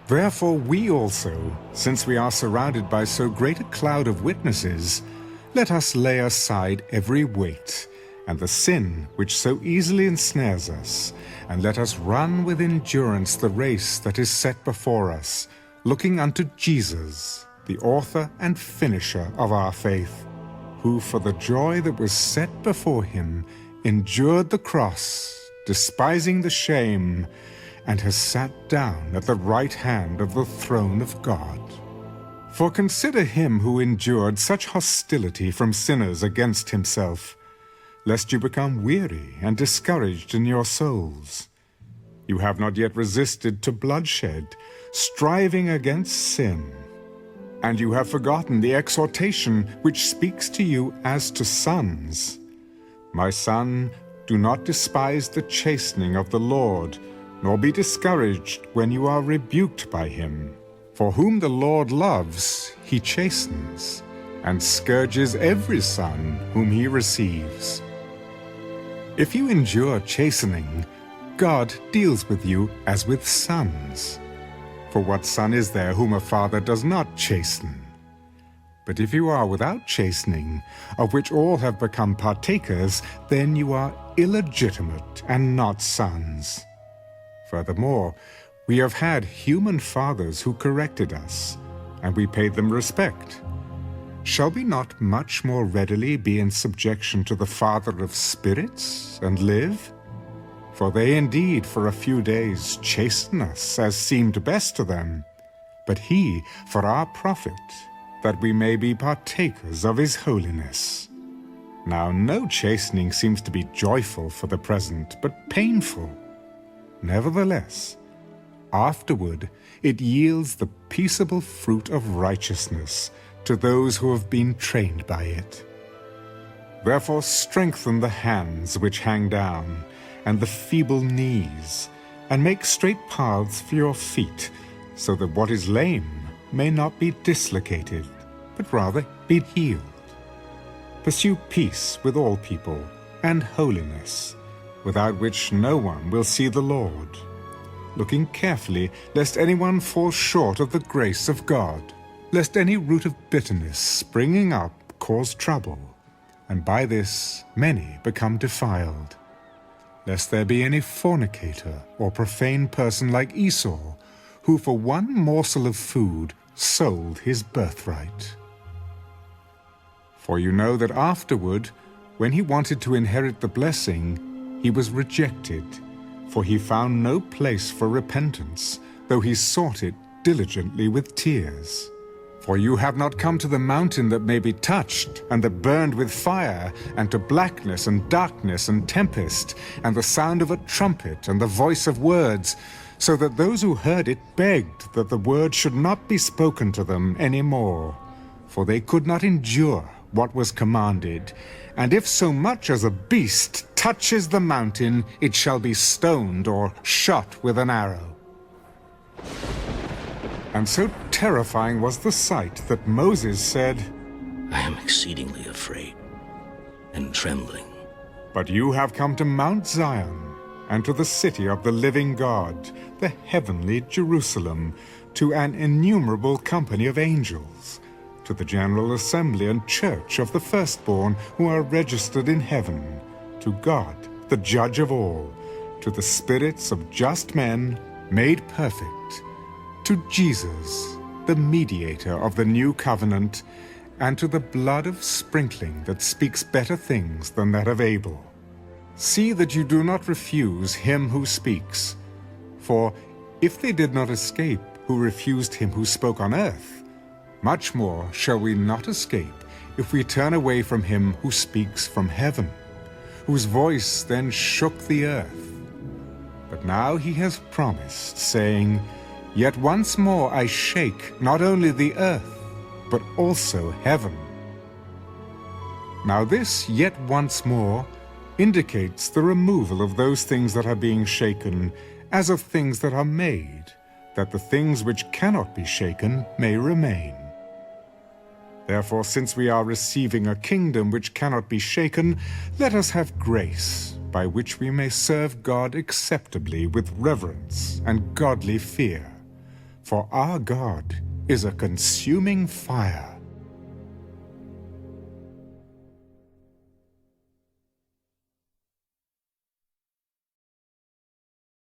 Therefore we also, since we are surrounded by so great a cloud of witnesses, let us lay aside every weight, and the sin which so easily ensnares us, and let us run with endurance the race that is set before us, looking unto Jesus, the author and finisher of our faith, who for the joy that was set before him endured the cross, despising the shame, and has sat down at the right hand of the throne of God. For consider him who endured such hostility from sinners against himself, lest you become weary and discouraged in your souls. You have not yet resisted to bloodshed, striving against sin. And you have forgotten the exhortation which speaks to you as to sons. My son, do not despise the chastening of the Lord, nor be discouraged when you are rebuked by him. For whom the Lord loves, he chastens, and scourges every son whom he receives. If you endure chastening, God deals with you as with sons. For what son is there whom a father does not chasten? But if you are without chastening, of which all have become partakers, then you are illegitimate and not sons. Furthermore, we have had human fathers who corrected us, and we paid them respect. Shall we not much more readily be in subjection to the Father of spirits and live? For they indeed for a few days chasten us as seemed best to them, but he for our profit, that we may be partakers of his holiness. Now no chastening seems to be joyful for the present, but painful. Nevertheless, afterward it yields the peaceable fruit of righteousness to those who have been trained by it. Therefore strengthen the hands which hang down, and the feeble knees, and make straight paths for your feet, so that what is lame may not be dislocated, but rather be healed. Pursue peace with all people, and holiness, without which no one will see the Lord, looking carefully lest anyone fall short of the grace of God, lest any root of bitterness springing up cause trouble, and by this many become defiled. Lest there be any fornicator or profane person like Esau, who for one morsel of food sold his birthright. For you know that afterward, when he wanted to inherit the blessing, he was rejected, for he found no place for repentance, though he sought it diligently with tears. For you have not come to the mountain that may be touched, and that burned with fire, and to blackness and darkness and tempest, and the sound of a trumpet and the voice of words, so that those who heard it begged that the word should not be spoken to them any more, for they could not endure what was commanded. And if so much as a beast touches the mountain, it shall be stoned or shot with an arrow. And so terrifying was the sight that Moses said, I am exceedingly afraid and trembling. But you have come to Mount Zion, and to the city of the living God, the heavenly Jerusalem, to an innumerable company of angels, to the general assembly and church of the firstborn who are registered in heaven, to God, the judge of all, to the spirits of just men made perfect, to Jesus, the mediator of the new covenant, and to the blood of sprinkling that speaks better things than that of Abel. See that you do not refuse him who speaks. For if they did not escape who refused him who spoke on earth, much more shall we not escape if we turn away from him who speaks from heaven, whose voice then shook the earth. But now he has promised, saying, Yet once more I shake not only the earth, but also heaven. Now this yet once more indicates the removal of those things that are being shaken, as of things that are made, that the things which cannot be shaken may remain. Therefore, since we are receiving a kingdom which cannot be shaken, let us have grace, by which we may serve God acceptably with reverence and godly fear. For our God is a consuming fire.